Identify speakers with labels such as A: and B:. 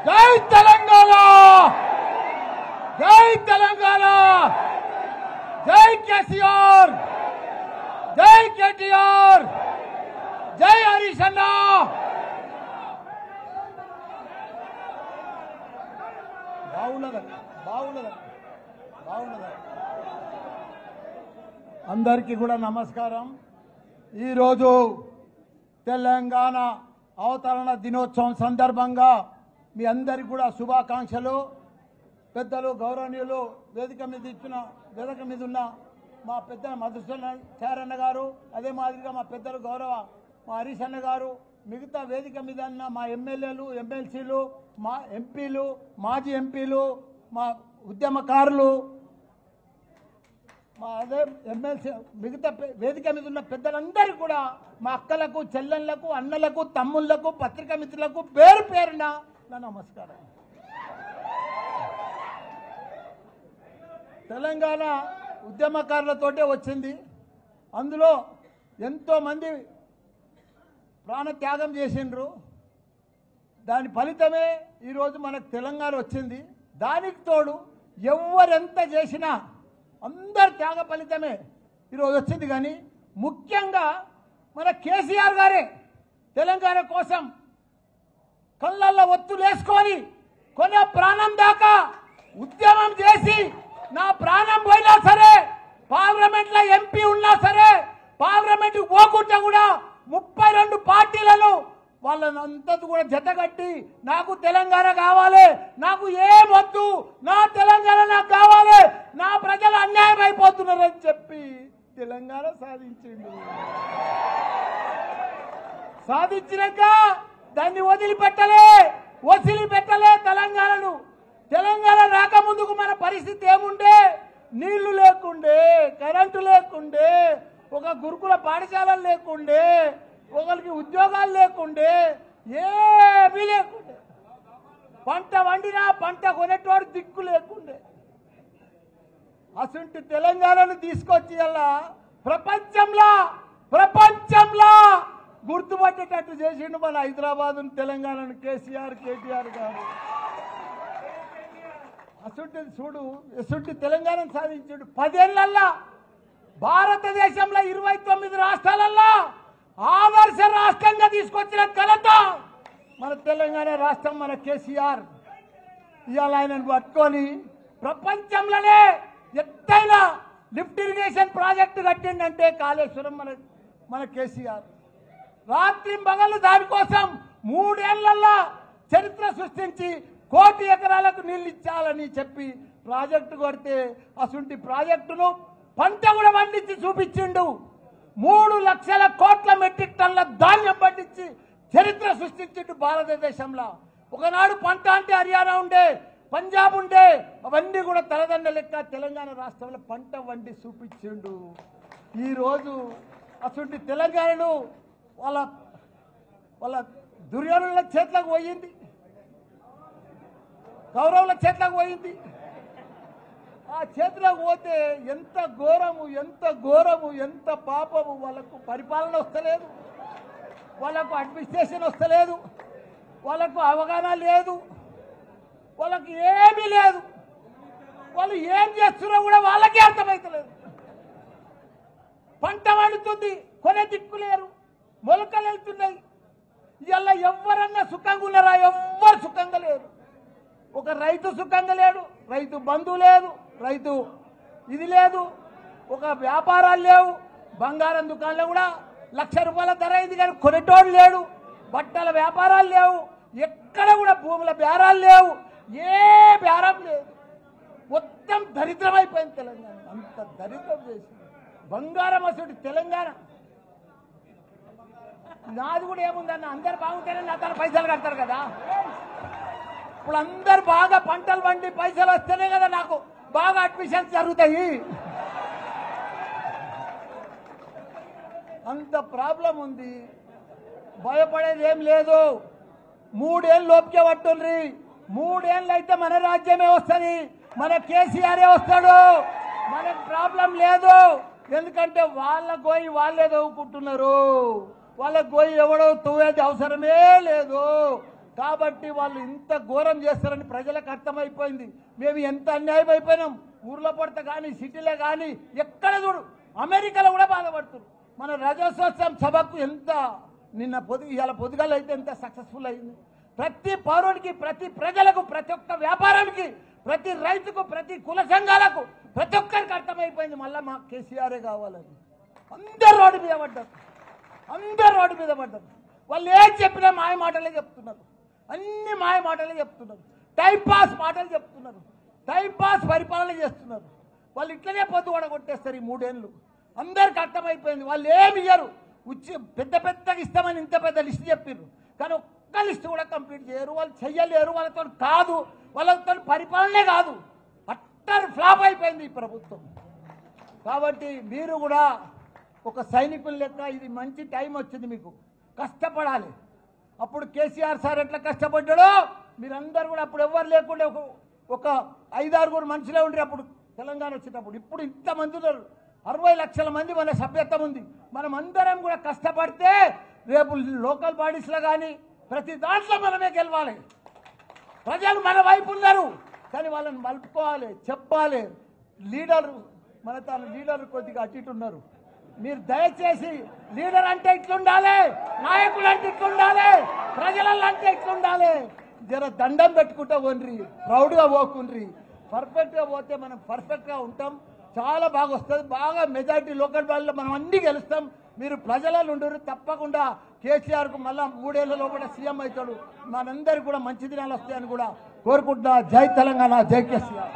A: జై తెలంగాణ, జై తెలంగాణ, జై కేసీఆర్, జై కేటీఆర్, జై హరీష్ అన్న. బాగున్నదా? అందరికీ కూడా నమస్కారం. ఈరోజు తెలంగాణ అవతరణ దినోత్సవం సందర్భంగా మీ అందరికీ కూడా శుభాకాంక్షలు. పెద్దలు గౌరవనీయులు వేదిక మీద ఉన్న మా పెద్దల మధుసూదన్ గారు, అదే మాదిరిగా మా పెద్దలు గౌరవ మా హరీష్ అన్న గారు, మిగతా వేదిక మీద ఉన్న మా ఎమ్మెల్యేలు, ఎమ్మెల్సీలు, మా ఎంపీలు, మాజీ ఎంపీలు, మా ఉద్యమకారులు, మా అదే ఎమ్మెల్సీ, మిగతా వేదిక మీద ఉన్న పెద్దలందరికీ కూడా, మా అక్కలకు, చెల్లెళ్లకు, అన్నలకు, తమ్ముళ్లకు, పత్రికా మిత్రులకు పేరు పేరున నా నమస్కారం. తెలంగాణ ఉద్యమకారులతోటే వచ్చింది. అందులో ఎంతోమంది ప్రాణత్యాగం చేసిండ్రు. దాని ఫలితమే ఈరోజు మనకు తెలంగాణ వచ్చింది. దానికి తోడు ఎవరెంత చేసినా అందరి త్యాగ ఫలితమే ఈరోజు వచ్చింది. కానీ ముఖ్యంగా మన కేసీఆర్ గారే తెలంగాణ కోసం కళ్ళల్లో ఒత్తులేసుకొని కొన ప్రాణం దాకా ఉద్యమం చేసి, నా ప్రాణం పోయినా సరే, పార్లమెంట్లో ఎంపీ ఉన్నా సరే, పార్లమెంట్కి పోకుండా కూడా 32 పార్టీలను వాళ్ళంతా కూడా జతగట్టి నాకు తెలంగాణ కావాలి, నాకు ఏమొద్దు, నా తెలంగాణ నాకు కావాలి, నా ప్రజలు అన్యాయం అయిపోతున్నారని చెప్పి తెలంగాణ సాధించినాక దాన్ని వదిలిపెట్టలే తెలంగాణను. తెలంగాణ రాకముందుకు మన పరిస్థితి ఏముండే? నీళ్లు లేకుండే, కరెంటు లేకుండే, ఒక గురుకుల పాఠశాలలు లేకుండే, ఒకరికి ఉద్యోగాలు లేకుండే, ఏమీ లేకుండే, పంట వండినా పంట కొనేటోడు దిక్కు లేకుండే. అసలు తెలంగాణను తీసుకొచ్చి అలా ప్రపంచంలో గుర్తుపట్టేటట్టు చేసిండు మన హైదరాబాద్ తెలంగాణను కేటీఆర్ గారు. అసలు తెలంగాణను సాధించాడు. 10 ఏళ్లల్లో భారతదేశంలో 29 రాష్ట్రాలలో ఆదర్శ రాష్ట్రంగా తీసుకొచ్చిన ఘనత మన తెలంగాణ రాష్ట్రం, మన కేసీఆర్. ఇవాళ ఆయనను పట్టుకొని ప్రపంచంలోనే ఎత్తైన లిఫ్ట్ ఇరిగేషన్ ప్రాజెక్టు కట్టిండంటే కాళేశ్వరం మన కేసీఆర్. రాత్రి పగలు దానికోసం 3 ఏళ్లలో చరిత్ర సృష్టించి 1 కోటి ఎకరాలకు నీళ్ళు ఇచ్చాలని చెప్పి ప్రాజెక్టు కొడితే అసలు ప్రాజెక్టును పంట కూడా పండించి చూపించిండు. 3 లక్షల కోట్ల మెట్రిక్ టన్నుల ధాన్యం పండించి చరిత్ర సృష్టించిండు భారతదేశంలో. ఒకనాడు పంట అంటే హర్యానా ఉండే, పంజాబ్ ఉండే, అవన్నీ కూడా తలదండ లెక్క తెలంగాణ రాష్ట్రంలో పంట వండి చూపించిండు. ఈరోజు అసలు తెలంగాణను వాళ్ళ దుర్యోధనుల చేతులకు పోయింది, కౌరవుల చేతులకు పోయింది. ఆ చేతులకు పోతే ఎంత ఘోరము, ఎంత పాపము. వాళ్ళకు పరిపాలన వస్తలేదు, వాళ్ళకు అడ్మినిస్ట్రేషన్ వస్తలేదు, వాళ్ళకు అవగాహన లేదు, వాళ్ళకి ఏమీ లేదు. వాళ్ళు ఏం చేస్తున్నా కూడా వాళ్ళకే అర్థమవుతలేదు. పంట వండుతుంది, కొనే దిక్కు లేరు, మొలకలు వెళ్తున్నాయి. ఇలా ఎవరన్నా సుఖంగా ఉన్నారా? ఎవ్వరు సుఖంగా లేరు. ఒక రైతు సుఖంగా లేడు, రైతు బంధువు లేదు, రైతు ఇది లేదు, ఒక వ్యాపారాలు లేవు. బంగారం దుకాణంలో కూడా 1,00,000 రూపాయల ధర అయింది కానీ కొనేటోడు లేడు. బట్టల వ్యాపారాలు లేవు, ఎక్కడ కూడా భూముల బేరాలు లేవు, ఏ బేరం లేదు. మొత్తం దరిద్రమైపోయింది తెలంగాణ. అంత దరిద్రం చేసింది బంగారం అసలు తెలంగాణ. నాది కూడా ఏముందన్న, అందరు బాగుంటేనే నా తన పైసలు కడతారు కదా. ఇప్పుడు అందరు బాగా పంటలు పండి పైసలు వస్తేనే కదా నాకు బాగా అడ్మిషన్స్ జరుగుతాయి. అంత ప్రాబ్లం ఉంది. భయపడేది ఏం లేదు. 3 ఏళ్ళు లోపుకే పట్టుండ్రి. 3 ఏళ్ళు అయితే మన రాజ్యమే వస్తుంది, మన కేసీఆరే వస్తాడు. మనకు ప్రాబ్లం లేదు. ఎందుకంటే వాళ్ళ గోయి వాళ్ళే తవ్వుకుంటున్నారు. వాళ్ళ గోయి ఎవడో తవ్వేది అవసరమే లేదు. కాబట్టి వాళ్ళు ఇంత ఘోరం చేస్తారని ప్రజలకు అర్థమైపోయింది. మేము ఎంత అన్యాయం అయిపోయినాం. ఊర్లో పడత కానీ సిటీలో కానీ ఎక్కడ చూడు, అమెరికాలో కూడా బాధపడుతున్నారు. మన రజతోత్సవం సభకు ఎంత ఇవాళ పొద్దుగాల అయితే ఎంత సక్సెస్ఫుల్ అయింది. ప్రతి పౌరుడికి, ప్రతి ప్రజలకు, ప్రతి ఒక్క వ్యాపారానికి, ప్రతి రైతుకు, ప్రతి కుల సంఘాలకు, ప్రతి ఒక్కరికి అర్థమైపోయింది మళ్ళీ మా కేసీఆరే కావాలని. అందరు రోడ్డు మీద పడ్డారు, అందరు రోడ్డు మీద పడ్డారు. వాళ్ళు ఏం చెప్పినా మాయ మాటలే చెప్తున్నారు, అన్ని మాయ మాటలే చెప్తున్నారు, టైంపాస్ మాటలు చెప్తున్నారు, టైంపాస్ పరిపాలన చేస్తున్నారు. వాళ్ళు ఇట్లనే పొద్దు కొట్టేస్తారు ఈ 3 ఏళ్ళు. అందరికి అర్థమైపోయింది. వాళ్ళు ఏమి ఇయ్యరు, పెద్ద పెద్దగా ఇస్తామని ఇంత పెద్ద లిస్ట్ చెప్పారు, కానీ ఒక్క లిస్ట్ కూడా కంప్లీట్ చేయరు. వాళ్ళు చెయ్యలేరు, వాళ్ళతో కాదు, వాళ్ళతో పరిపాలనే కాదు. అట్టర్ ఫ్లాప్ అయిపోయింది ఈ ప్రభుత్వం. కాబట్టి మీరు కూడా ఒక సైనికులు లెక్క ఇది మంచి టైం వచ్చింది, మీకు కష్టపడాలి. అప్పుడు కేసీఆర్ సార్ ఎట్లా కష్టపడ్డాడో మీరందరూ కూడా, అప్పుడు ఎవ్వరు లేకుండా ఒక 5-6 మనుషులే ఉండరు అప్పుడు తెలంగాణ వచ్చేటప్పుడు. ఇప్పుడు ఇంతమంది ఉన్నారు, 60 లక్షల మంది మన సభ్యత్వం ఉంది. మనం అందరం కూడా కష్టపడితే రేపు లోకల్ బాడీస్లో కానీ ప్రతి దాంట్లో మనమే గెలవాలి. ప్రజలు మన వైపు ఉన్నారు, కానీ వాళ్ళని మలుపుకోవాలి, చెప్పాలి. మన తన లీడర్ కొద్దిగా అటు ఇటు ఉన్నారు. మీరు దయచేసి లీడర్ అంటే ఇట్లుండాలి, నాయకులు అంటే ఇట్లుండాలి, ప్రజలలో అంటే ఇట్లుండాలి. జర దండం పెట్టుకుంటా పోండ్రి, ప్రౌడ్గా పోకుండ్రి. పర్ఫెక్ట్గా పోతే మనం పర్ఫెక్ట్గా ఉంటాం. చాలా బాగా వస్తుంది. బాగా మెజారిటీ లోకల్ బాడీలో మనం అన్ని గెలుస్తాం. మీరు ప్రజలలో ఉండరు. తప్పకుండా కేసీఆర్కు మళ్ళా 3 ఏళ్లలో కూడా సీఎం అవుతాడు. మనందరికీ కూడా మంచి దినాలు వస్తాయని కూడా కోరుకుంటున్నా. జై తెలంగాణ, జై కేసీఆర్.